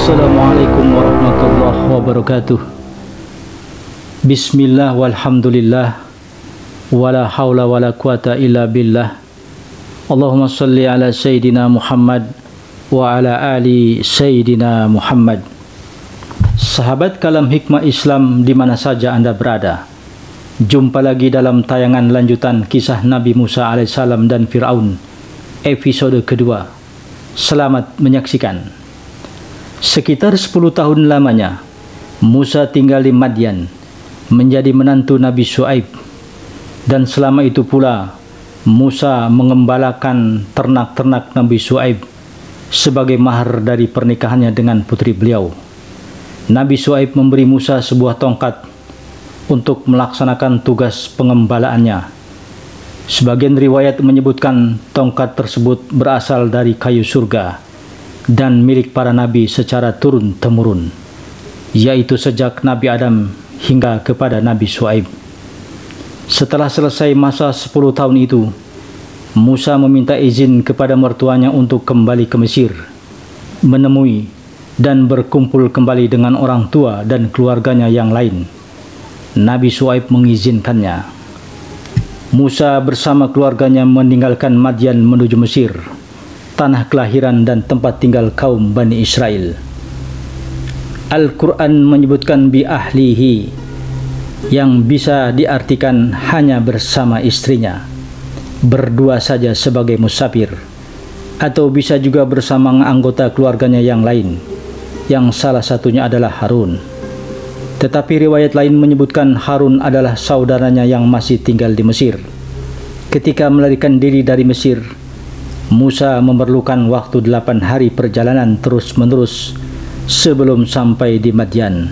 Assalamualaikum warahmatullahi wabarakatuh. Bismillah walhamdulillah wala haula wala quwata illa billah. Allahumma salli ala Sayyidina Muhammad wa ala ali Sayyidina Muhammad. Sahabat Kalam Hikmah Islam di mana saja Anda berada, jumpa lagi dalam tayangan lanjutan kisah Nabi Musa alaihissalam dan Fir'aun, episode kedua. Selamat menyaksikan. Sekitar 10 tahun lamanya, Musa tinggal di Madian, menjadi menantu Nabi Syuaib. Dan selama itu pula, Musa mengembalakan ternak-ternak Nabi Syuaib sebagai mahar dari pernikahannya dengan putri beliau. Nabi Syuaib memberi Musa sebuah tongkat untuk melaksanakan tugas pengembalaannya. Sebagian riwayat menyebutkan tongkat tersebut berasal dari kayu surga dan milik para nabi secara turun-temurun, yaitu sejak Nabi Adam hingga kepada Nabi Syuaib. Setelah selesai masa 10 tahun itu, Musa meminta izin kepada mertuanya untuk kembali ke Mesir, menemui dan berkumpul kembali dengan orang tua dan keluarganya yang lain. Nabi Syuaib mengizinkannya. Musa bersama keluarganya meninggalkan Madian menuju Mesir, tanah kelahiran dan tempat tinggal kaum Bani Israel. Al-Quran menyebutkan bi ahlihi, yang bisa diartikan hanya bersama istrinya, berdua saja sebagai musafir, atau bisa juga bersama anggota keluarganya yang lain, yang salah satunya adalah Harun. Tetapi riwayat lain menyebutkan Harun adalah saudaranya yang masih tinggal di Mesir. Ketika melarikan diri dari Mesir, Musa memerlukan waktu 8 hari perjalanan terus-menerus sebelum sampai di Madian.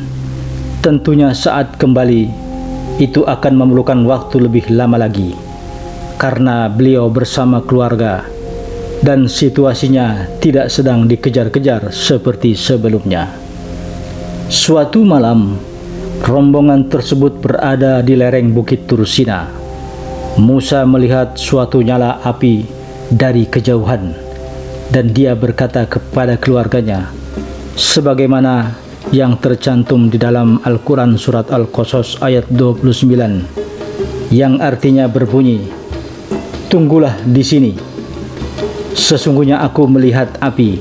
Tentunya saat kembali itu akan memerlukan waktu lebih lama lagi, karena beliau bersama keluarga dan situasinya tidak sedang dikejar-kejar seperti sebelumnya. Suatu malam, rombongan tersebut berada di lereng Bukit Tursina. Musa melihat suatu nyala api dari kejauhan, dan dia berkata kepada keluarganya, sebagaimana yang tercantum di dalam Al-Quran surat Al-Qasas ayat 29, yang artinya berbunyi, "Tunggulah di sini, sesungguhnya aku melihat api.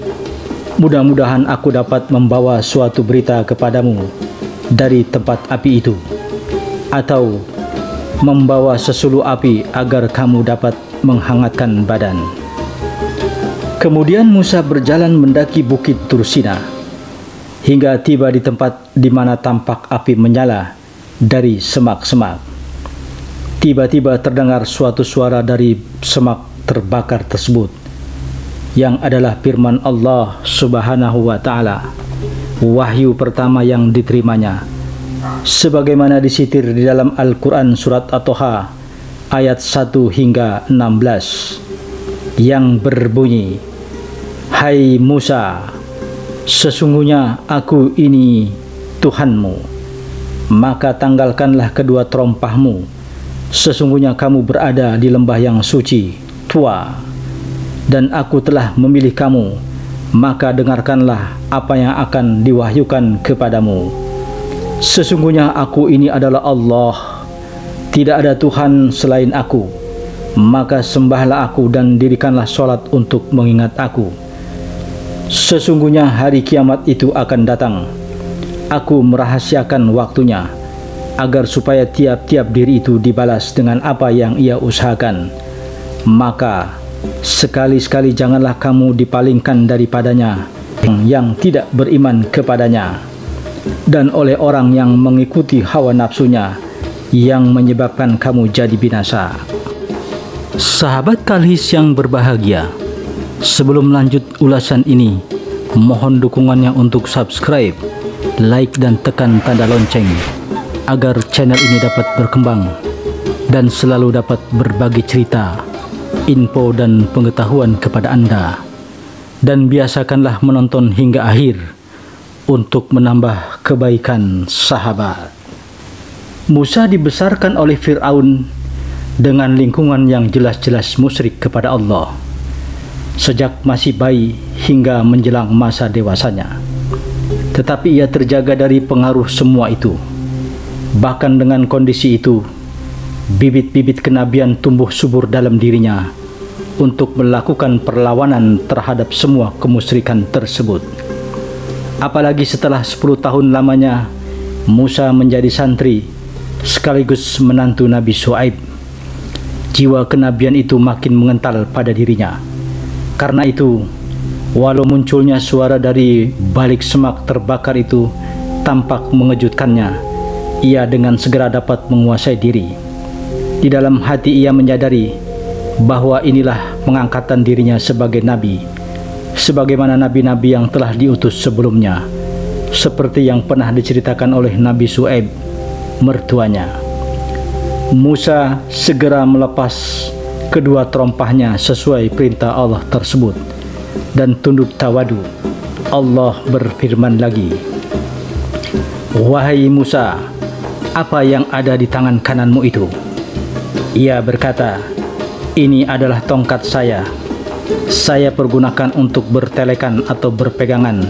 Mudah-mudahan aku dapat membawa suatu berita kepadamu dari tempat api itu, atau membawa sesuluh api agar kamu dapat menghangatkan badan." Kemudian Musa berjalan mendaki Bukit Tursina hingga tiba di tempat di mana tampak api menyala dari semak-semak. Tiba-tiba terdengar suatu suara dari semak terbakar tersebut, yang adalah firman Allah Subhanahu wa Ta'ala, wahyu pertama yang diterimanya, sebagaimana disitir di dalam Al-Quran surat At-Toha ayat 1 hingga 16, yang berbunyi, "Hai Musa, sesungguhnya aku ini Tuhanmu, maka tanggalkanlah kedua terompahmu. Sesungguhnya kamu berada di lembah yang suci, Tua, dan aku telah memilih kamu, maka dengarkanlah apa yang akan diwahyukan kepadamu. Sesungguhnya aku ini adalah Allah, tidak ada Tuhan selain aku, maka sembahlah aku dan dirikanlah sholat untuk mengingat aku. Sesungguhnya hari kiamat itu akan datang. Aku merahasiakan waktunya, agar supaya tiap-tiap diri itu dibalas dengan apa yang ia usahakan. Maka sekali-sekali janganlah kamu dipalingkan daripadanya yang tidak beriman kepadanya, dan oleh orang yang mengikuti hawa nafsunya, yang menyebabkan kamu jadi binasa." Sahabat Kalhis yang berbahagia, sebelum lanjut ulasan ini, mohon dukungannya untuk subscribe, like, dan tekan tanda lonceng, agar channel ini dapat berkembang dan selalu dapat berbagi cerita, info, dan pengetahuan kepada Anda. Dan biasakanlah menonton hingga akhir untuk menambah kebaikan sahabat. Musa dibesarkan oleh Fir'aun dengan lingkungan yang jelas-jelas musyrik kepada Allah sejak masih bayi hingga menjelang masa dewasanya. tetapi ia terjaga dari pengaruh semua itu. Bahkan dengan kondisi itu, bibit-bibit kenabian tumbuh subur dalam dirinya untuk melakukan perlawanan terhadap semua kemusyrikan tersebut. Apalagi setelah 10 tahun lamanya Musa menjadi santri sekaligus menantu Nabi Syuaib, jiwa kenabian itu makin mengental pada dirinya. Karena itu, walau munculnya suara dari balik semak terbakar itu tampak mengejutkannya, ia dengan segera dapat menguasai diri. Di dalam hati ia menyadari bahwa inilah pengangkatan dirinya sebagai nabi, sebagaimana nabi-nabi yang telah diutus sebelumnya, seperti yang pernah diceritakan oleh Nabi Syuaib, mertuanya. Musa segera melepas kedua terompahnya sesuai perintah Allah tersebut dan tunduk tawadu. Allah berfirman lagi, "Wahai Musa, apa yang ada di tangan kananmu itu?" Ia berkata, "Ini adalah tongkat saya. Saya pergunakan untuk bertelekan atau berpegangan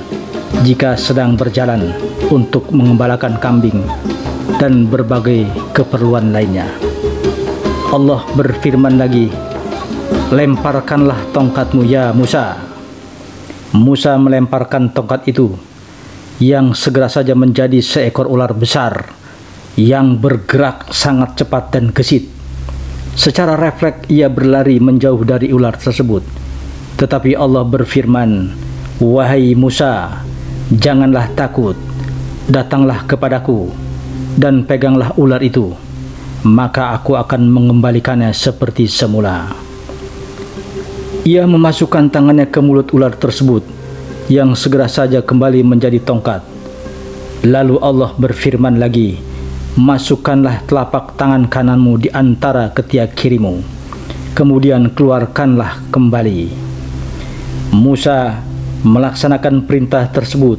jika sedang berjalan untuk mengembalakan kambing dan berbagai keperluan lainnya." Allah berfirman lagi, "Lemparkanlah tongkatmu ya Musa." Musa melemparkan tongkat itu, yang segera saja menjadi seekor ular besar yang bergerak sangat cepat dan gesit. Secara refleks ia berlari menjauh dari ular tersebut. Tetapi Allah berfirman, "Wahai Musa, janganlah takut, datanglah kepadaku dan peganglah ular itu, maka aku akan mengembalikannya seperti semula." Ia memasukkan tangannya ke mulut ular tersebut, yang segera saja kembali menjadi tongkat. Lalu Allah berfirman lagi, "Masukkanlah telapak tangan kananmu di antara ketiak kirimu, kemudian keluarkanlah kembali." Musa melaksanakan perintah tersebut,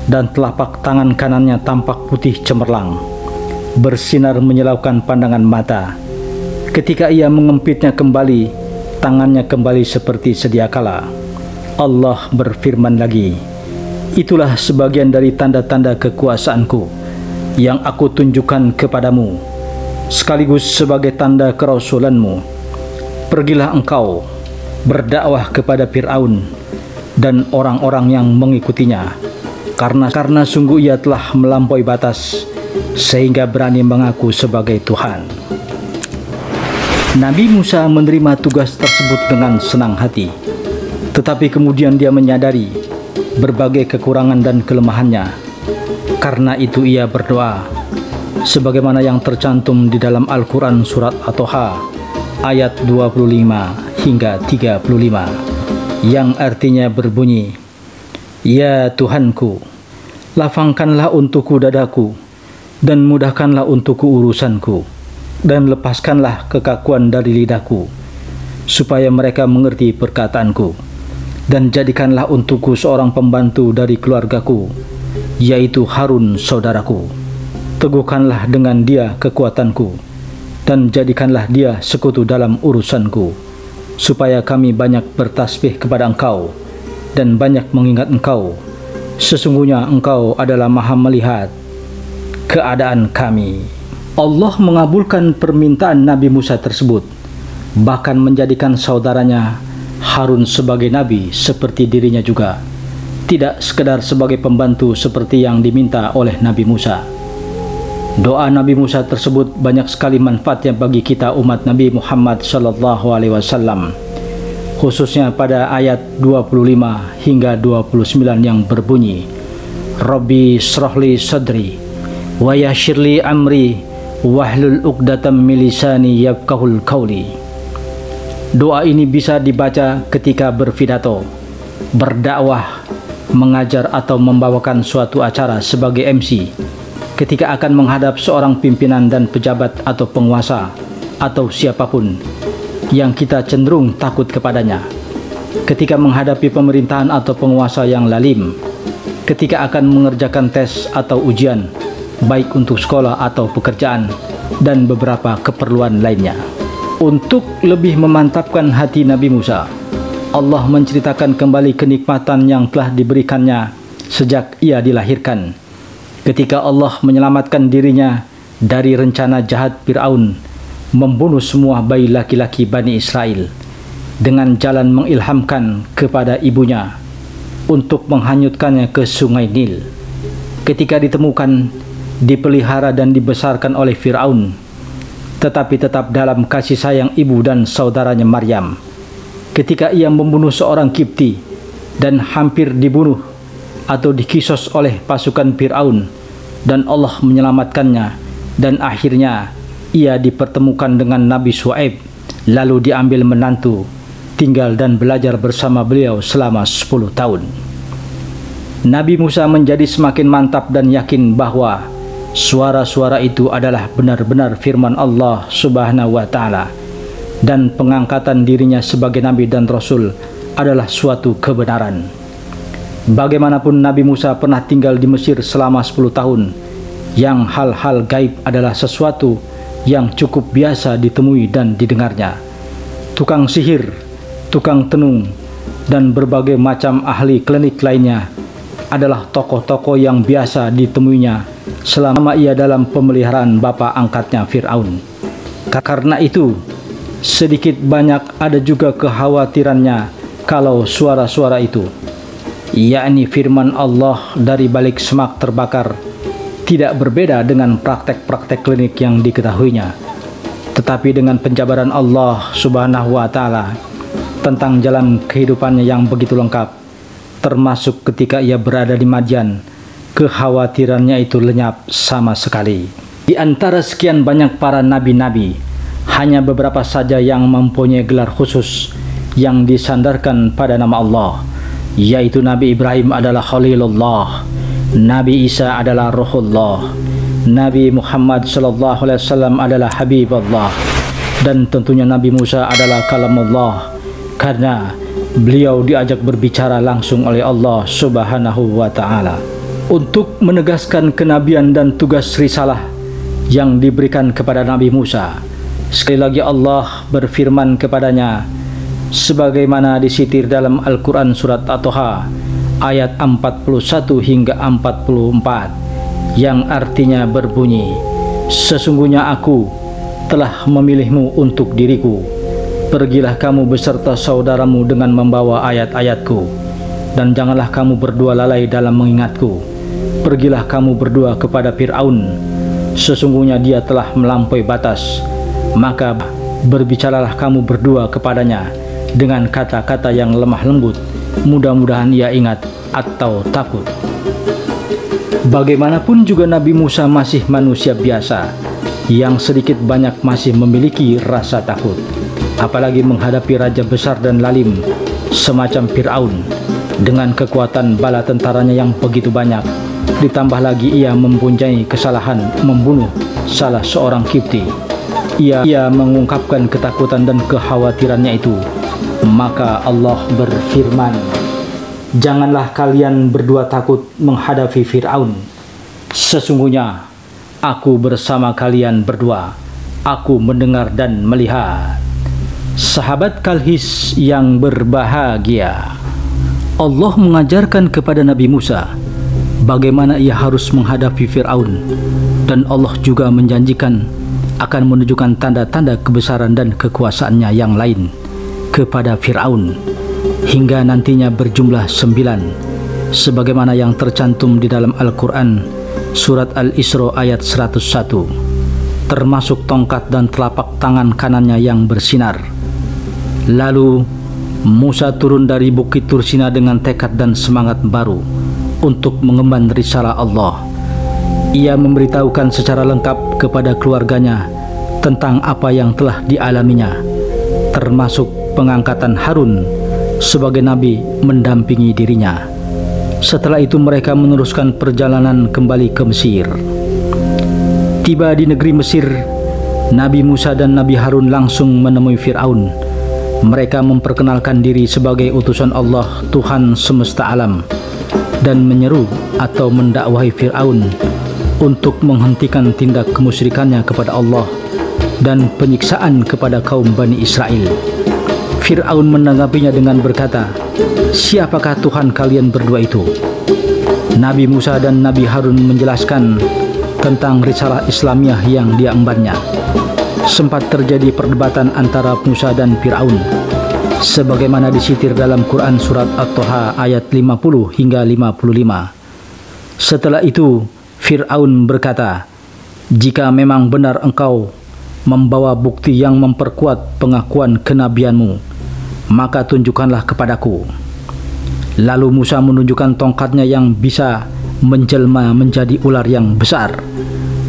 dan telapak tangan kanannya tampak putih cemerlang, bersinar menyilaukan pandangan mata. Ketika ia mengempitnya kembali, tangannya kembali seperti sedia kala. Allah berfirman lagi, "Itulah sebagian dari tanda-tanda kekuasaanku yang aku tunjukkan kepadamu, sekaligus sebagai tanda kerasulanmu. Pergilah engkau, berdakwah kepada Fir'aun dan orang-orang yang mengikutinya, karena sungguh ia telah melampaui batas sehingga berani mengaku sebagai Tuhan." Nabi Musa menerima tugas tersebut dengan senang hati, tetapi kemudian dia menyadari berbagai kekurangan dan kelemahannya. Karena itu ia berdoa, sebagaimana yang tercantum di dalam Al-Quran surat At-Toha ayat 25 hingga 35, yang artinya berbunyi, "Ya Tuhanku, lapangkanlah untukku dadaku, dan mudahkanlah untukku urusanku, dan lepaskanlah kekakuan dari lidahku, supaya mereka mengerti perkataanku, dan jadikanlah untukku seorang pembantu dari keluargaku, yaitu Harun saudaraku. Teguhkanlah dengan dia kekuatanku, dan jadikanlah dia sekutu dalam urusanku, supaya kami banyak bertasbih kepada engkau, dan banyak mengingat engkau. Sesungguhnya engkau adalah maha melihat keadaan kami." Allah mengabulkan permintaan Nabi Musa tersebut, bahkan menjadikan saudaranya Harun sebagai nabi seperti dirinya juga, tidak sekedar sebagai pembantu seperti yang diminta oleh Nabi Musa. Doa Nabi Musa tersebut banyak sekali manfaatnya bagi kita umat Nabi Muhammad SAW, khususnya pada ayat 25 hingga 29 yang berbunyi, "Rabbi shrahli sadri wa yassirli amri wahlul 'uqdatam min lisani yafqahul qawli." Doa ini bisa dibaca ketika berpidato, berdakwah, mengajar atau membawakan suatu acara sebagai MC, ketika akan menghadap seorang pimpinan dan pejabat atau penguasa atau siapapun yang kita cenderung takut kepadanya, ketika menghadapi pemerintahan atau penguasa yang lalim, ketika akan mengerjakan tes atau ujian, baik untuk sekolah atau pekerjaan, dan beberapa keperluan lainnya. Untuk lebih memantapkan hati Nabi Musa, Allah menceritakan kembali kenikmatan yang telah diberikannya sejak ia dilahirkan, ketika Allah menyelamatkan dirinya dari rencana jahat Fir'aun membunuh semua bayi laki-laki Bani Israel dengan jalan mengilhamkan kepada ibunya untuk menghanyutkannya ke sungai Nil. Ketika ditemukan, dipelihara dan dibesarkan oleh Fir'aun, tetapi tetap dalam kasih sayang ibu dan saudaranya Maryam. Ketika ia membunuh seorang Kipti dan hampir dibunuh atau dikisos oleh pasukan Fir'aun, dan Allah menyelamatkannya, dan akhirnya ia dipertemukan dengan Nabi Syuaib, lalu diambil menantu, tinggal dan belajar bersama beliau selama 10 tahun. Nabi Musa menjadi semakin mantap dan yakin bahwa suara-suara itu adalah benar-benar firman Allah Subhanahu wa Ta'ala, dan pengangkatan dirinya sebagai Nabi dan Rasul adalah suatu kebenaran. Bagaimanapun Nabi Musa pernah tinggal di Mesir selama 10 tahun, yang hal-hal gaib adalah sesuatu yang cukup biasa ditemui dan didengarnya. Tukang sihir, tukang tenung, dan berbagai macam ahli klinik lainnya adalah tokoh-tokoh yang biasa ditemuinya selama ia dalam pemeliharaan bapa angkatnya Fir'aun. Karena itu, sedikit banyak ada juga kekhawatirannya kalau suara-suara itu, yakni firman Allah dari balik semak terbakar, tidak berbeda dengan praktek-praktek klinik yang diketahuinya, tetapi dengan penjabaran Allah Subhanahu wa Ta'ala tentang jalan kehidupannya yang begitu lengkap, termasuk ketika ia berada di Madian, kekhawatirannya itu lenyap sama sekali. Di antara sekian banyak para nabi-nabi, hanya beberapa saja yang mempunyai gelar khusus yang disandarkan pada nama Allah, yaitu Nabi Ibrahim adalah Khalilullah, Nabi Isa adalah Ruhullah, Nabi Muhammad SAW adalah Habibullah, dan tentunya Nabi Musa adalah Kalamullah, karena beliau diajak berbicara langsung oleh Allah Subhanahu wa Ta'ala. Untuk menegaskan kenabian dan tugas risalah yang diberikan kepada Nabi Musa, sekali lagi Allah berfirman kepadanya, sebagaimana disitir dalam Al-Quran surat At-Taha ayat 41 hingga 44, yang artinya berbunyi, sesungguhnya aku telah memilihmu untuk diriku. Pergilah kamu beserta saudaramu dengan membawa ayat-ayatku, dan janganlah kamu berdua lalai dalam mengingatku. Pergilah kamu berdua kepada Fir'aun, sesungguhnya dia telah melampaui batas. Maka berbicaralah kamu berdua kepadanya dengan kata-kata yang lemah lembut, mudah-mudahan ia ingat atau takut. Bagaimanapun juga Nabi Musa masih manusia biasa, yang sedikit banyak masih memiliki rasa takut, apalagi menghadapi raja besar dan lalim semacam Fir'aun dengan kekuatan bala tentaranya yang begitu banyak. Ditambah lagi ia mempunyai kesalahan membunuh salah seorang Kipti. Ia mengungkapkan ketakutan dan kekhawatirannya itu. Maka Allah berfirman, janganlah kalian berdua takut menghadapi Fir'aun. Sesungguhnya aku bersama kalian berdua. Aku mendengar dan melihat. Sahabat Kalhis yang berbahagia, Allah mengajarkan kepada Nabi Musa bagaimana ia harus menghadapi Fir'aun, dan Allah juga menjanjikan akan menunjukkan tanda-tanda kebesaran dan kekuasaannya yang lain kepada Fir'aun hingga nantinya berjumlah 9, sebagaimana yang tercantum di dalam Al-Quran surat Al-Isra ayat 101, termasuk tongkat dan telapak tangan kanannya yang bersinar. Lalu Musa turun dari Bukit Tursina dengan tekad dan semangat baru untuk mengemban risalah Allah. Ia memberitahukan secara lengkap kepada keluarganya tentang apa yang telah dialaminya, termasuk pengangkatan Harun sebagai nabi mendampingi dirinya. Setelah itu mereka meneruskan perjalanan kembali ke Mesir. Tiba di negeri Mesir, Nabi Musa dan Nabi Harun langsung menemui Fir'aun. Mereka memperkenalkan diri sebagai utusan Allah, Tuhan semesta alam, dan menyeru atau mendakwahi Fir'aun untuk menghentikan tindak kemusyrikannya kepada Allah dan penyiksaan kepada kaum Bani Israel. Fir'aun menanggapinya dengan berkata, siapakah Tuhan kalian berdua itu? Nabi Musa dan Nabi Harun menjelaskan tentang risalah Islamiah yang diembannya. Sempat terjadi perdebatan antara Musa dan Fir'aun, sebagaimana disitir dalam Quran surat At-Toha ayat 50 hingga 55. Setelah itu Fir'aun berkata, "Jika memang benar engkau membawa bukti yang memperkuat pengakuan kenabianmu, maka tunjukkanlah kepadaku." Lalu Musa menunjukkan tongkatnya yang bisa menjelma menjadi ular yang besar,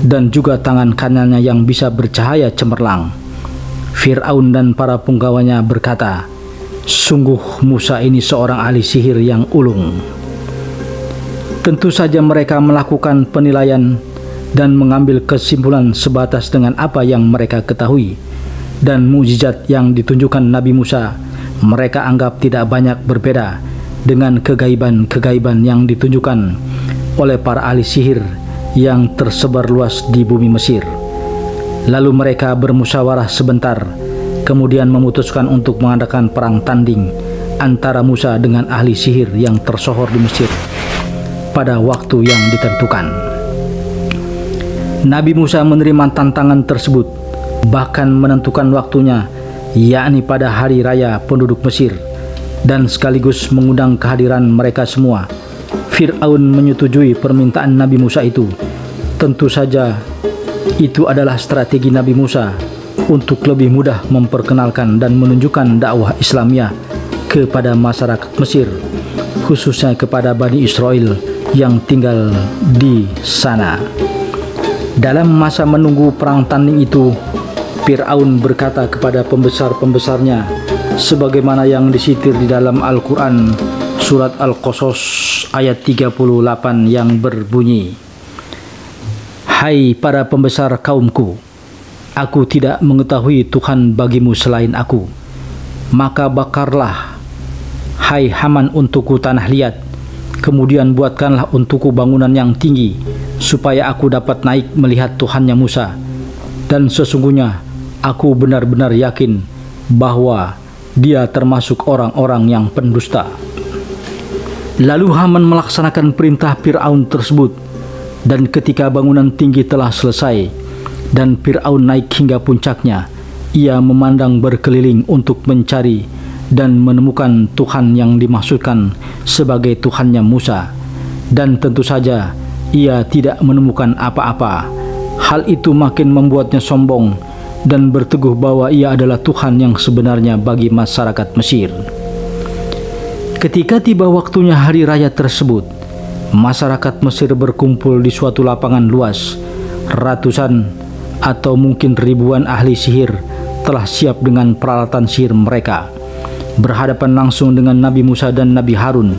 dan juga tangan kanannya yang bisa bercahaya cemerlang. Fir'aun dan para punggawanya berkata, "Sungguh Musa ini seorang ahli sihir yang ulung." Tentu saja mereka melakukan penilaian dan mengambil kesimpulan sebatas dengan apa yang mereka ketahui, dan mukjizat yang ditunjukkan Nabi Musa mereka anggap tidak banyak berbeda dengan kegaiban-kegaiban yang ditunjukkan oleh para ahli sihir yang tersebar luas di bumi Mesir. Lalu mereka bermusyawarah sebentar, kemudian memutuskan untuk mengadakan perang tanding antara Musa dengan ahli sihir yang tersohor di Mesir pada waktu yang ditentukan. Nabi Musa menerima tantangan tersebut, bahkan menentukan waktunya, yakni pada hari raya penduduk Mesir, dan sekaligus mengundang kehadiran mereka semua. Fir'aun menyetujui permintaan Nabi Musa itu. Tentu saja itu adalah strategi Nabi Musa untuk lebih mudah memperkenalkan dan menunjukkan dakwah Islamiah kepada masyarakat Mesir, khususnya kepada Bani Israel yang tinggal di sana. Dalam masa menunggu perang tanding itu, Fir'aun berkata kepada pembesar-pembesarnya, sebagaimana yang disitir di dalam Al-Quran surat Al-Qasas ayat 38 yang berbunyi, "Hai para pembesar kaumku, aku tidak mengetahui Tuhan bagimu selain aku. Maka bakarlah, hai Haman, untukku tanah liat, kemudian buatkanlah untukku bangunan yang tinggi, supaya aku dapat naik melihat Tuhannya Musa. Dan sesungguhnya aku benar-benar yakin bahwa dia termasuk orang-orang yang pendusta." Lalu Haman melaksanakan perintah Fir'aun tersebut, dan ketika bangunan tinggi telah selesai dan Fir'aun naik hingga puncaknya, ia memandang berkeliling untuk mencari dan menemukan Tuhan yang dimaksudkan sebagai Tuhannya Musa, dan tentu saja ia tidak menemukan apa-apa. Hal itu makin membuatnya sombong dan berteguh bahwa ia adalah Tuhan yang sebenarnya bagi masyarakat Mesir. Ketika tiba waktunya hari raya tersebut, masyarakat Mesir berkumpul di suatu lapangan luas. Ratusan atau mungkin ribuan ahli sihir telah siap dengan peralatan sihir mereka, berhadapan langsung dengan Nabi Musa dan Nabi Harun.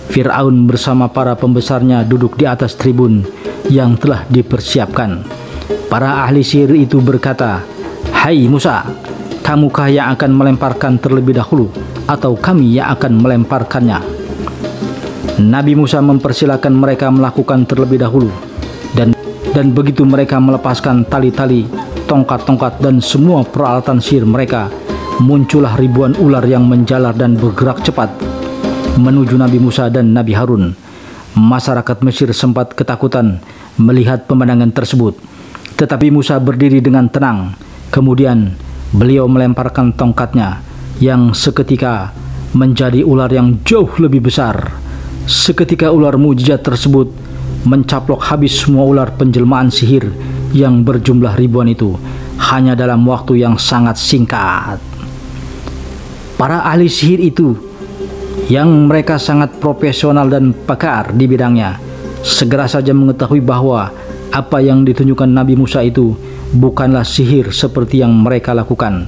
Fir'aun bersama para pembesarnya duduk di atas tribun yang telah dipersiapkan. Para ahli sihir itu berkata, "Hai Musa, kamukah yang akan melemparkan terlebih dahulu, atau kami yang akan melemparkannya?" Nabi Musa mempersilakan mereka melakukan terlebih dahulu, dan begitu mereka melepaskan tali-tali, tongkat-tongkat, dan semua peralatan sihir mereka, muncullah ribuan ular yang menjalar dan bergerak cepat menuju Nabi Musa dan Nabi Harun. Masyarakat Mesir sempat ketakutan melihat pemandangan tersebut, tetapi Musa berdiri dengan tenang. Kemudian beliau melemparkan tongkatnya yang seketika menjadi ular yang jauh lebih besar. Seketika ular mukjizat tersebut mencaplok habis semua ular penjelmaan sihir yang berjumlah ribuan itu hanya dalam waktu yang sangat singkat. Para ahli sihir itu, yang mereka sangat profesional dan pakar di bidangnya, segera saja mengetahui bahwa apa yang ditunjukkan Nabi Musa itu bukanlah sihir seperti yang mereka lakukan,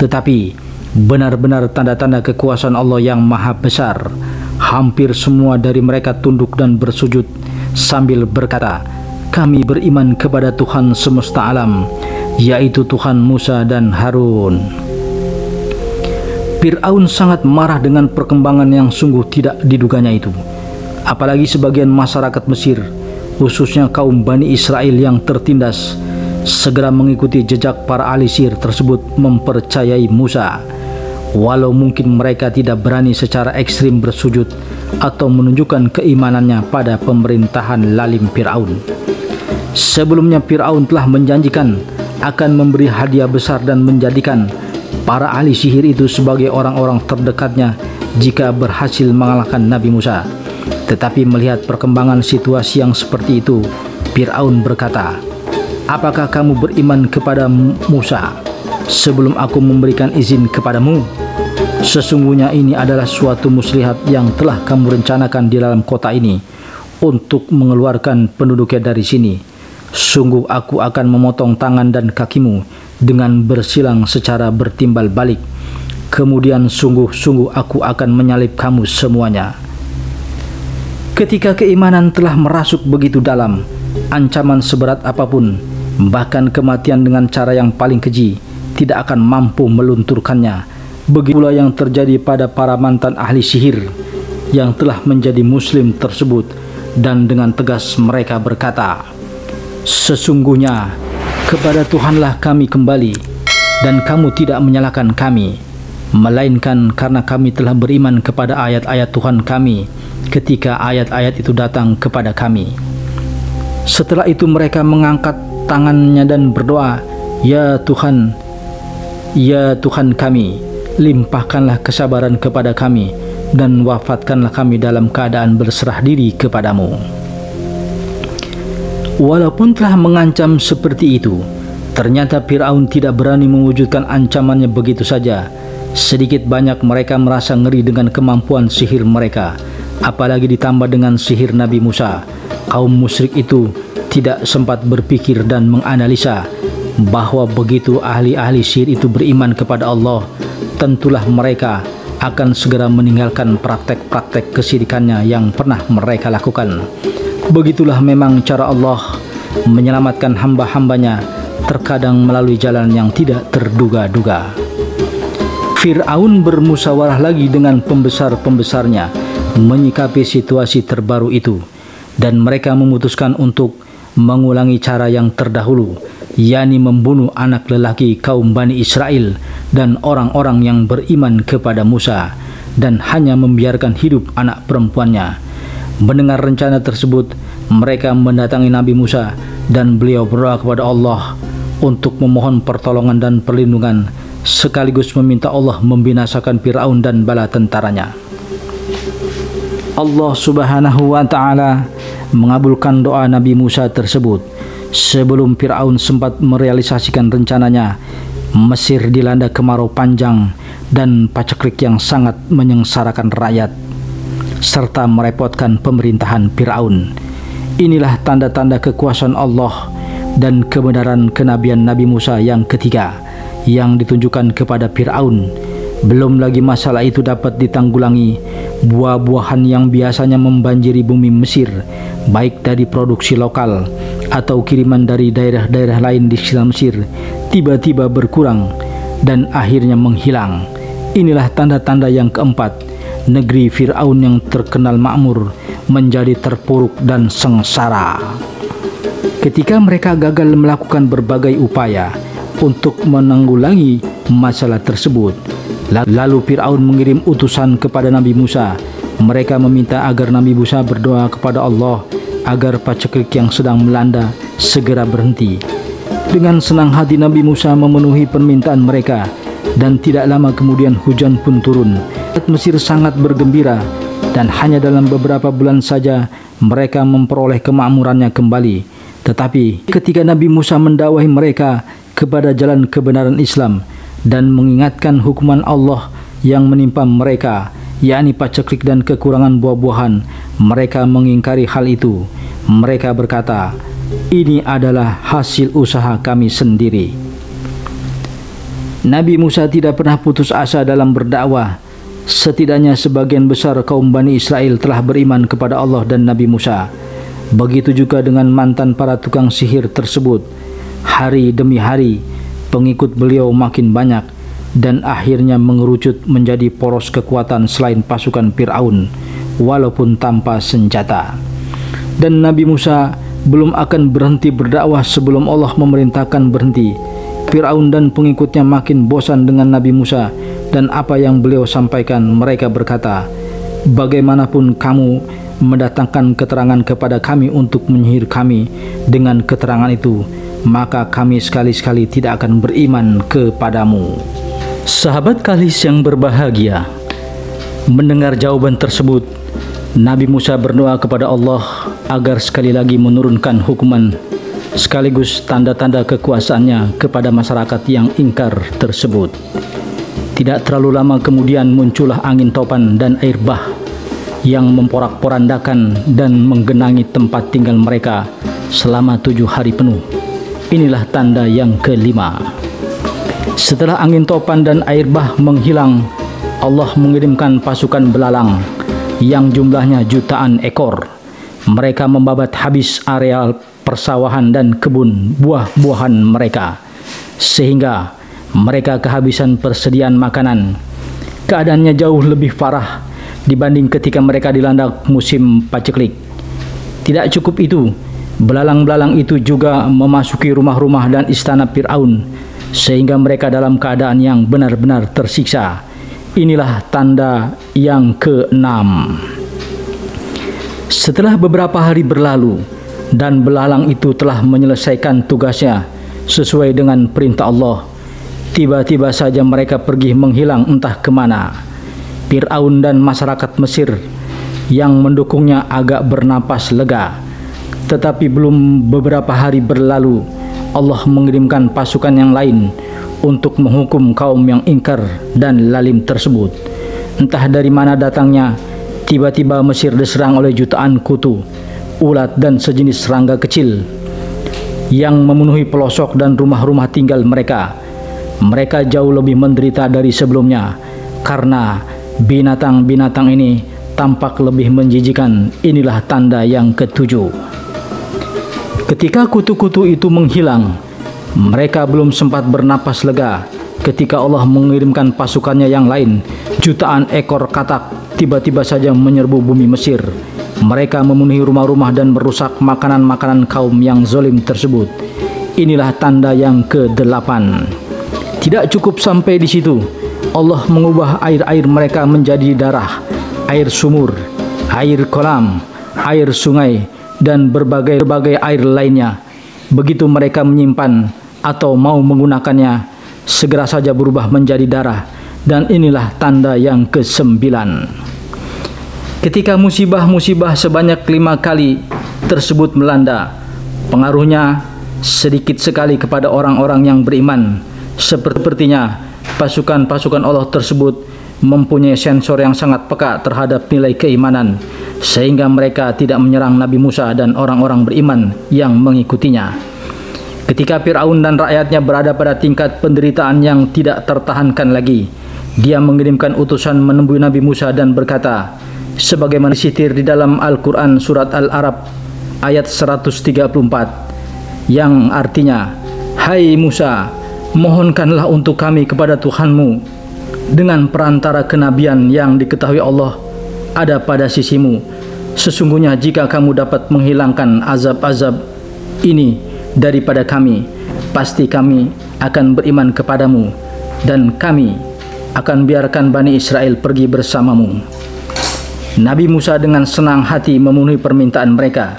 tetapi benar-benar tanda-tanda kekuasaan Allah yang maha besar. Hampir semua dari mereka tunduk dan bersujud sambil berkata, "Kami beriman kepada Tuhan semesta alam, yaitu Tuhan Musa dan Harun." Fir'aun sangat marah dengan perkembangan yang sungguh tidak diduganya itu. Apalagi sebagian masyarakat Mesir, khususnya kaum Bani Israel yang tertindas, segera mengikuti jejak para ahli sihir tersebut mempercayai Musa. walau mungkin mereka tidak berani secara ekstrim bersujud atau menunjukkan keimanannya pada pemerintahan lalim Fir'aun. Sebelumnya Fir'aun telah menjanjikan akan memberi hadiah besar dan menjadikan para ahli sihir itu sebagai orang-orang terdekatnya jika berhasil mengalahkan Nabi Musa. Tetapi melihat perkembangan situasi yang seperti itu, Fir'aun berkata, "Apakah kamu beriman kepada Musa sebelum aku memberikan izin kepadamu? Sesungguhnya ini adalah suatu muslihat yang telah kamu rencanakan di dalam kota ini untuk mengeluarkan penduduknya dari sini. Sungguh aku akan memotong tangan dan kakimu dengan bersilang secara bertimbal balik. Kemudian sungguh-sungguh aku akan menyalib kamu semuanya." Ketika keimanan telah merasuk begitu dalam, ancaman seberat apapun, bahkan kematian dengan cara yang paling keji, tidak akan mampu melunturkannya. Begitu pula yang terjadi pada para mantan ahli sihir yang telah menjadi muslim tersebut, dan dengan tegas mereka berkata, "Sesungguhnya kepada Tuhanlah kami kembali, dan kamu tidak menyalahkan kami, melainkan karena kami telah beriman kepada ayat-ayat Tuhan kami ketika ayat-ayat itu datang kepada kami." Setelah itu mereka mengangkat tangannya dan berdoa, "Ya Tuhan, ya Tuhan kami, limpahkanlah kesabaran kepada kami dan wafatkanlah kami dalam keadaan berserah diri kepadamu." Walaupun telah mengancam seperti itu, ternyata Fir'aun tidak berani mewujudkan ancamannya begitu saja. Sedikit banyak mereka merasa ngeri dengan kemampuan sihir mereka, apalagi ditambah dengan sihir Nabi Musa. Kaum musyrik itu tidak sempat berpikir dan menganalisa bahwa begitu ahli-ahli sihir itu beriman kepada Allah, tentulah mereka akan segera meninggalkan praktek-praktek kesyirikannya yang pernah mereka lakukan. Begitulah memang cara Allah menyelamatkan hamba-hambanya, terkadang melalui jalan yang tidak terduga-duga. Fir'aun bermusyawarah lagi dengan pembesar-pembesarnya menyikapi situasi terbaru itu, dan mereka memutuskan untuk mengulangi cara yang terdahulu, yakni membunuh anak lelaki kaum Bani Israel dan orang-orang yang beriman kepada Musa, dan hanya membiarkan hidup anak perempuannya. Mendengar rencana tersebut, mereka mendatangi Nabi Musa dan beliau berdoa kepada Allah untuk memohon pertolongan dan perlindungan, sekaligus meminta Allah membinasakan Fir'aun dan bala tentaranya. Allah Subhanahu wa Ta'ala mengabulkan doa Nabi Musa tersebut. Sebelum Fir'aun sempat merealisasikan rencananya, Mesir dilanda kemarau panjang dan paceklik yang sangat menyengsarakan rakyat serta merepotkan pemerintahan Fir'aun. Inilah tanda-tanda kekuasaan Allah dan kebenaran kenabian Nabi Musa yang ketiga yang ditunjukkan kepada Fir'aun. Belum lagi masalah itu dapat ditanggulangi, buah-buahan yang biasanya membanjiri bumi Mesir, baik dari produksi lokal atau kiriman dari daerah-daerah lain di sekitar Mesir, tiba-tiba berkurang dan akhirnya menghilang. Inilah tanda-tanda yang keempat, negeri Fir'aun yang terkenal makmur menjadi terpuruk dan sengsara. Ketika mereka gagal melakukan berbagai upaya untuk menanggulangi masalah tersebut, lalu Fir'aun mengirim utusan kepada Nabi Musa. Mereka meminta agar Nabi Musa berdoa kepada Allah agar paceklik yang sedang melanda segera berhenti. Dengan senang hati Nabi Musa memenuhi permintaan mereka, dan tidak lama kemudian hujan pun turun. Mesir sangat bergembira, dan hanya dalam beberapa bulan saja mereka memperoleh kemakmurannya kembali. Tetapi ketika Nabi Musa mendakwahi mereka kepada jalan kebenaran Islam dan mengingatkan hukuman Allah yang menimpa mereka, yakni paceklik dan kekurangan buah-buahan, mereka mengingkari hal itu. Mereka berkata, "Ini adalah hasil usaha kami sendiri." Nabi Musa tidak pernah putus asa dalam berdakwah. Setidaknya sebagian besar kaum Bani Israel telah beriman kepada Allah dan Nabi Musa. Begitu juga dengan mantan para tukang sihir tersebut. Hari demi hari pengikut beliau makin banyak, dan akhirnya mengerucut menjadi poros kekuatan selain pasukan Fir'aun, walaupun tanpa senjata. Dan Nabi Musa belum akan berhenti berdakwah sebelum Allah memerintahkan berhenti. Fir'aun dan pengikutnya makin bosan dengan Nabi Musa dan apa yang beliau sampaikan, mereka berkata, bagaimanapun kamu mendatangkan keterangan kepada kami untuk menyihir kami dengan keterangan itu, maka kami sekali-sekali tidak akan beriman kepadamu. Sahabat Khalis yang berbahagia, mendengar jawaban tersebut, Nabi Musa berdoa kepada Allah agar sekali lagi menurunkan hukuman sekaligus tanda-tanda kekuasaannya kepada masyarakat yang ingkar tersebut. Tidak terlalu lama kemudian muncullah angin topan dan air bah yang memporak-porandakan dan menggenangi tempat tinggal mereka selama 7 hari penuh. Inilah tanda yang kelima. Setelah angin topan dan air bah menghilang, Allah mengirimkan pasukan belalang yang jumlahnya jutaan ekor. Mereka membabat habis areal persawahan dan kebun buah-buahan mereka, sehingga mereka kehabisan persediaan makanan. Keadaannya jauh lebih parah dibanding ketika mereka dilanda musim paceklik. Tidak cukup itu, belalang-belalang itu juga memasuki rumah-rumah dan istana Fir'aun, sehingga mereka dalam keadaan yang benar-benar tersiksa. Inilah tanda yang keenam. Setelah beberapa hari berlalu dan belalang itu telah menyelesaikan tugasnya sesuai dengan perintah Allah, tiba-tiba saja mereka pergi menghilang entah kemana. Fir'aun dan masyarakat Mesir yang mendukungnya agak bernapas lega. Tetapi belum beberapa hari berlalu, Allah mengirimkan pasukan yang lain untuk menghukum kaum yang ingkar dan lalim tersebut. Entah dari mana datangnya, tiba-tiba Mesir diserang oleh jutaan kutu, ulat dan sejenis serangga kecil yang memenuhi pelosok dan rumah-rumah tinggal mereka. Mereka jauh lebih menderita dari sebelumnya karena binatang-binatang ini tampak lebih menjijikan. Inilah tanda yang ketujuh. Ketika kutu-kutu itu menghilang, mereka belum sempat bernapas lega ketika Allah mengirimkan pasukannya yang lain. Jutaan ekor katak tiba-tiba saja menyerbu bumi Mesir. Mereka memenuhi rumah-rumah dan merusak makanan-makanan kaum yang zalim tersebut. Inilah tanda yang ke-8. Tidak cukup sampai di situ, Allah mengubah air-air mereka menjadi darah, air sumur, air kolam, air sungai, dan berbagai air lainnya. Begitu mereka menyimpan atau mau menggunakannya, segera saja berubah menjadi darah. Dan inilah tanda yang ke-9. Ketika musibah-musibah sebanyak 5 kali tersebut melanda, pengaruhnya sedikit sekali kepada orang-orang yang beriman. Sepertinya pasukan-pasukan Allah tersebut mempunyai sensor yang sangat peka terhadap nilai keimanan, sehingga mereka tidak menyerang Nabi Musa dan orang-orang beriman yang mengikutinya. Ketika Fir'aun dan rakyatnya berada pada tingkat penderitaan yang tidak tertahankan lagi, dia mengirimkan utusan menemui Nabi Musa dan berkata, sebagaimana disitir di dalam Al-Quran surat Al-Arab ayat 134, yang artinya, hai Musa, mohonkanlah untuk kami kepada Tuhanmu dengan perantara kenabian yang diketahui Allah ada pada sisimu. Sesungguhnya jika kamu dapat menghilangkan azab-azab ini daripada kami, pasti kami akan beriman kepadamu dan kami akan biarkan Bani Israel pergi bersamamu. Nabi Musa dengan senang hati memenuhi permintaan mereka.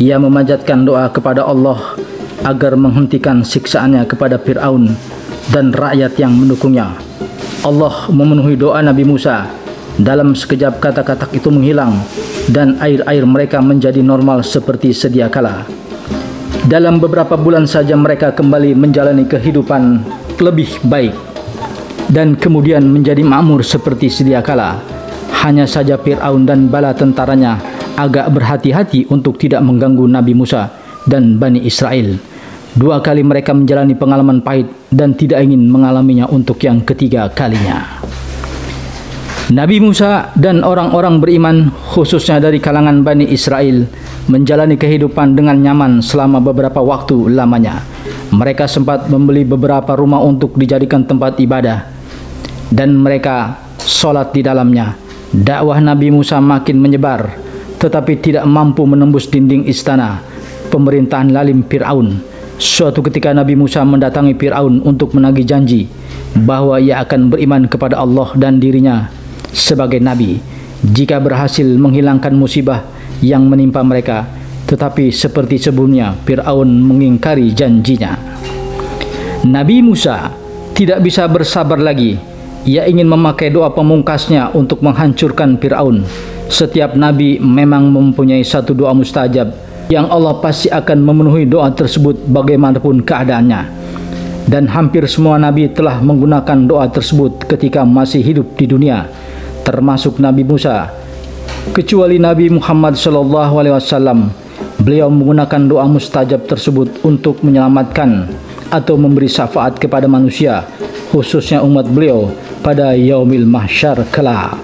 Ia memanjatkan doa kepada Allah agar menghentikan siksaannya kepada Fir'aun dan rakyat yang mendukungnya. Allah memenuhi doa Nabi Musa. Dalam sekejap kata-kata itu menghilang dan air-air mereka menjadi normal seperti sedia kala. Dalam beberapa bulan saja mereka kembali menjalani kehidupan lebih baik dan kemudian menjadi makmur seperti sedia kala. Hanya saja Fir'aun dan bala tentaranya agak berhati-hati untuk tidak mengganggu Nabi Musa dan Bani Israel. 2 kali mereka menjalani pengalaman pahit dan tidak ingin mengalaminya untuk yang ketiga kalinya. Nabi Musa dan orang-orang beriman, khususnya dari kalangan Bani Israel, menjalani kehidupan dengan nyaman selama beberapa waktu lamanya. Mereka sempat membeli beberapa rumah untuk dijadikan tempat ibadah, dan mereka sholat di dalamnya. Dakwah Nabi Musa makin menyebar, tetapi tidak mampu menembus dinding istana pemerintahan lalim Fir'aun. Suatu ketika Nabi Musa mendatangi Fir'aun untuk menagih janji bahwa ia akan beriman kepada Allah dan dirinya sebagai nabi jika berhasil menghilangkan musibah yang menimpa mereka. Tetapi seperti sebelumnya, Fir'aun mengingkari janjinya. Nabi Musa tidak bisa bersabar lagi. Ia ingin memakai doa pemungkasnya untuk menghancurkan Fir'aun. Setiap nabi memang mempunyai satu doa mustajab yang Allah pasti akan memenuhi doa tersebut bagaimanapun keadaannya. Dan hampir semua nabi telah menggunakan doa tersebut ketika masih hidup di dunia, termasuk Nabi Musa. Kecuali Nabi Muhammad SAW, beliau menggunakan doa mustajab tersebut untuk menyelamatkan atau memberi syafaat kepada manusia, khususnya umat beliau pada yaumil mahsyar kelak.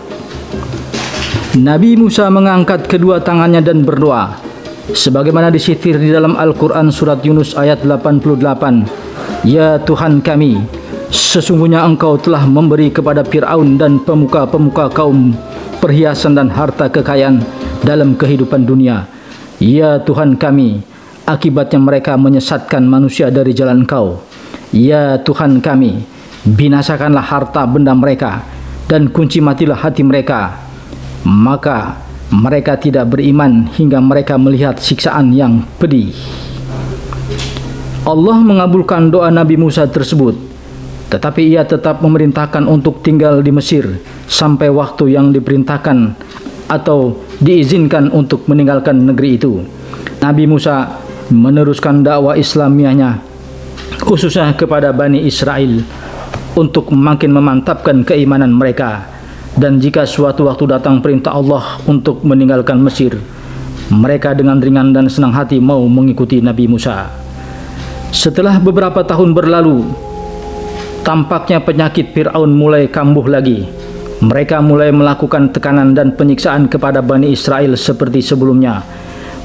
Nabi Musa mengangkat kedua tangannya dan berdoa, sebagaimana disitir di dalam Al-Quran surat Yunus ayat 88. Ya Tuhan kami, sesungguhnya Engkau telah memberi kepada Fir'aun dan pemuka-pemuka kaum perhiasan dan harta kekayaan dalam kehidupan dunia. Ya Tuhan kami, akibatnya mereka menyesatkan manusia dari jalan Engkau. Ya Tuhan kami, binasakanlah harta benda mereka dan kunci matilah hati mereka. Maka mereka tidak beriman hingga mereka melihat siksaan yang pedih. Allah mengabulkan doa Nabi Musa tersebut, tetapi ia tetap memerintahkan untuk tinggal di Mesir sampai waktu yang diperintahkan atau diizinkan untuk meninggalkan negeri itu. Nabi Musa meneruskan dakwah Islamiahnya, khususnya kepada Bani Israel, untuk makin memantapkan keimanan mereka. Dan jika suatu waktu datang perintah Allah untuk meninggalkan Mesir, mereka dengan ringan dan senang hati mau mengikuti Nabi Musa. Setelah beberapa tahun berlalu, tampaknya penyakit Fir'aun mulai kambuh lagi. Mereka mulai melakukan tekanan dan penyiksaan kepada Bani Israel seperti sebelumnya.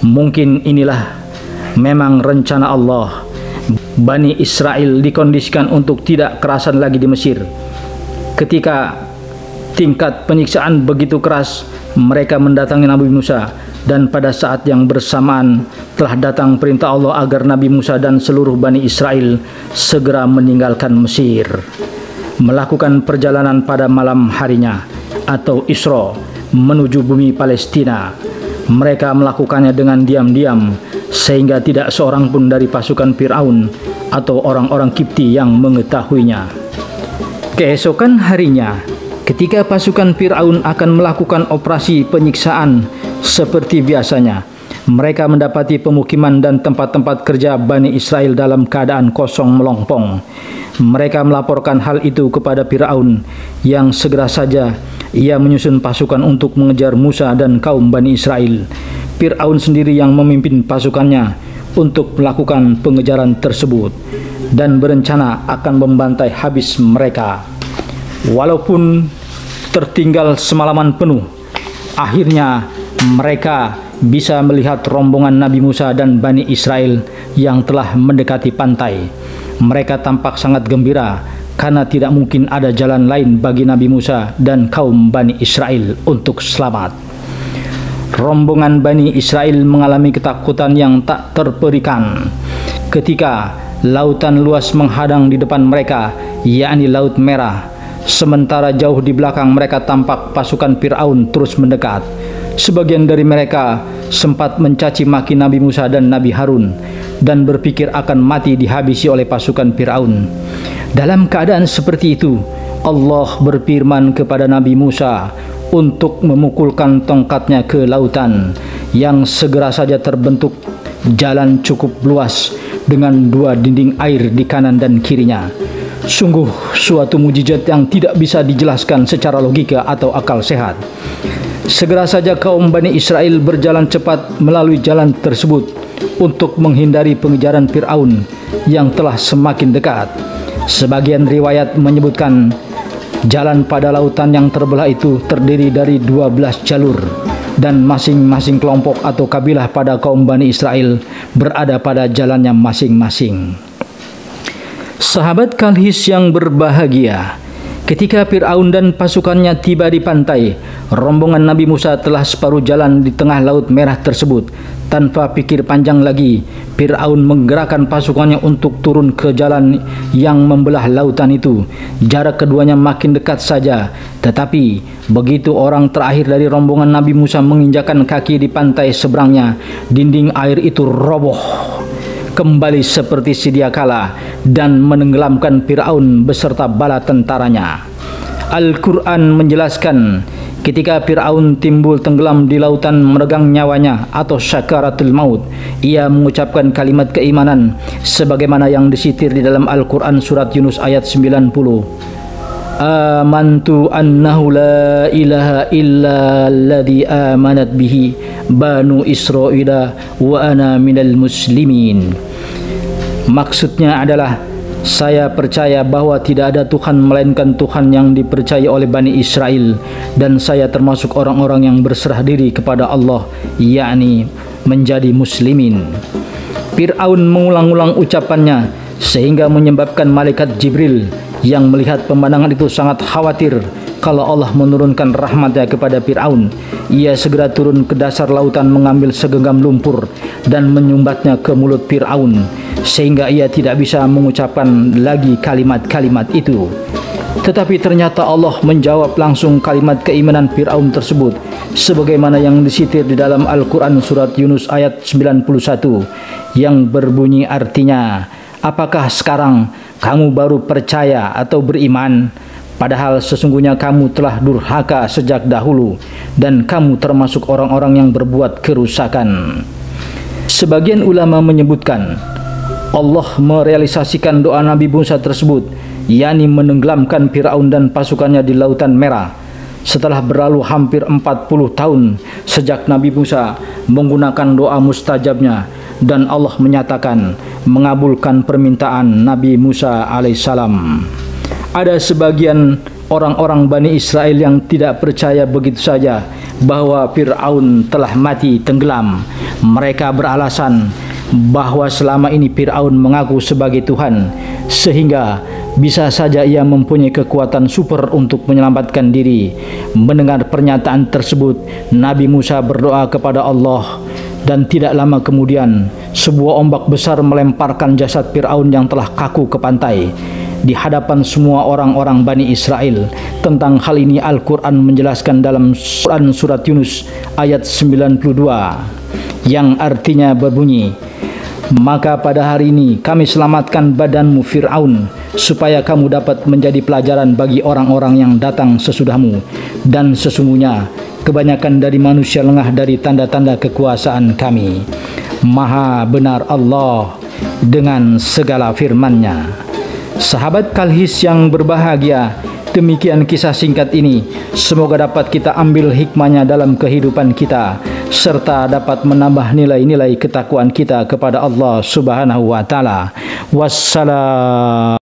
Mungkin inilah memang rencana Allah. Bani Israel dikondisikan untuk tidak kerasan lagi di Mesir. Ketika tingkat penyiksaan begitu keras, mereka mendatangi Nabi Musa, dan pada saat yang bersamaan telah datang perintah Allah agar Nabi Musa dan seluruh Bani Israel segera meninggalkan Mesir, melakukan perjalanan pada malam harinya atau Isra menuju bumi Palestina. Mereka melakukannya dengan diam-diam sehingga tidak seorang pun dari pasukan Fir'aun atau orang-orang Kipti yang mengetahuinya. Keesokan harinya, ketika pasukan Fir'aun akan melakukan operasi penyiksaan seperti biasanya, mereka mendapati pemukiman dan tempat-tempat kerja Bani Israel dalam keadaan kosong melompong. Mereka melaporkan hal itu kepada Fir'aun, yang segera saja ia menyusun pasukan untuk mengejar Musa dan kaum Bani Israel. Fir'aun sendiri yang memimpin pasukannya untuk melakukan pengejaran tersebut dan berencana akan membantai habis mereka. Walaupun tertinggal semalaman penuh, akhirnya mereka bisa melihat rombongan Nabi Musa dan Bani Israel yang telah mendekati pantai. Mereka tampak sangat gembira karena tidak mungkin ada jalan lain bagi Nabi Musa dan kaum Bani Israel untuk selamat. Rombongan Bani Israel mengalami ketakutan yang tak terperikan ketika lautan luas menghadang di depan mereka, yakni Laut Merah. Sementara jauh di belakang mereka tampak pasukan Fir'aun terus mendekat. Sebagian dari mereka sempat mencaci maki Nabi Musa dan Nabi Harun dan berpikir akan mati dihabisi oleh pasukan Fir'aun. Dalam keadaan seperti itu, Allah berfirman kepada Nabi Musa untuk memukulkan tongkatnya ke lautan, yang segera saja terbentuk jalan cukup luas dengan dua dinding air di kanan dan kirinya. Sungguh suatu mujizat yang tidak bisa dijelaskan secara logika atau akal sehat. Segera saja kaum Bani Israel berjalan cepat melalui jalan tersebut untuk menghindari pengejaran Fir'aun yang telah semakin dekat. Sebagian riwayat menyebutkan jalan pada lautan yang terbelah itu terdiri dari 12 jalur, dan masing-masing kelompok atau kabilah pada kaum Bani Israel berada pada jalannya masing-masing. Sahabat Kalhis yang berbahagia, ketika Fir'aun dan pasukannya tiba di pantai, rombongan Nabi Musa telah separuh jalan di tengah Laut Merah tersebut, Tanpa pikir panjang lagi, Fir'aun menggerakkan pasukannya untuk turun ke jalan yang membelah lautan itu. Jarak keduanya makin dekat saja, tetapi begitu orang terakhir dari rombongan Nabi Musa menginjakkan kaki di pantai seberangnya, dinding air itu roboh kembali seperti sedia kala dan menenggelamkan Fir'aun beserta bala tentaranya. Al-Quran menjelaskan, ketika Fir'aun timbul tenggelam di lautan meregang nyawanya atau syakaratul maut, ia mengucapkan kalimat keimanan sebagaimana yang disitir di dalam Al-Quran surat Yunus ayat 90. Amantu annahu la ilaha illa alladhi amanat bihi banu Israila wa ana minal muslimin. Maksudnya adalah, saya percaya bahwa tidak ada Tuhan melainkan Tuhan yang dipercaya oleh Bani Israel, dan saya termasuk orang-orang yang berserah diri kepada Allah, yakni menjadi muslimin. Fir'aun mengulang-ulang ucapannya sehingga menyebabkan malaikat Jibril yang melihat pemandangan itu sangat khawatir kalau Allah menurunkan rahmatnya kepada Fir'aun. Ia segera turun ke dasar lautan mengambil segenggam lumpur dan menyumbatnya ke mulut Fir'aun, sehingga ia tidak bisa mengucapkan lagi kalimat-kalimat itu. Tetapi ternyata Allah menjawab langsung kalimat keimanan Fir'aun tersebut, sebagaimana yang disitir di dalam Al-Quran surat Yunus ayat 91, yang berbunyi artinya, apakah sekarang kamu baru percaya atau beriman? Padahal sesungguhnya kamu telah durhaka sejak dahulu, dan kamu termasuk orang-orang yang berbuat kerusakan. Sebagian ulama menyebutkan, Allah merealisasikan doa Nabi Musa tersebut, yakni menenggelamkan Fir'aun dan pasukannya di Lautan Merah, setelah berlalu hampir 40 tahun sejak Nabi Musa menggunakan doa mustajabnya, dan Allah menyatakan mengabulkan permintaan Nabi Musa alaihissalam. Ada sebagian orang-orang Bani Israel yang tidak percaya begitu saja bahwa Fir'aun telah mati tenggelam. Mereka beralasan bahwa selama ini Fir'aun mengaku sebagai Tuhan, sehingga bisa saja ia mempunyai kekuatan super untuk menyelamatkan diri. Mendengar pernyataan tersebut, Nabi Musa berdoa kepada Allah, dan tidak lama kemudian sebuah ombak besar melemparkan jasad Fir'aun yang telah kaku ke pantai. Di hadapan semua orang-orang Bani Israel. Tentang hal ini Al-Quran menjelaskan dalam surat Yunus ayat 92, yang artinya berbunyi, maka pada hari ini kami selamatkan badanmu Fir'aun, supaya kamu dapat menjadi pelajaran bagi orang-orang yang datang sesudahmu, dan sesungguhnya kebanyakan dari manusia lengah dari tanda-tanda kekuasaan kami. Maha benar Allah dengan segala firman-Nya. Sahabat Kalhis yang berbahagia, demikian kisah singkat ini. Semoga dapat kita ambil hikmahnya dalam kehidupan kita, serta dapat menambah nilai-nilai ketakwaan kita kepada Allah Subhanahu wa Ta'ala. Wassalam.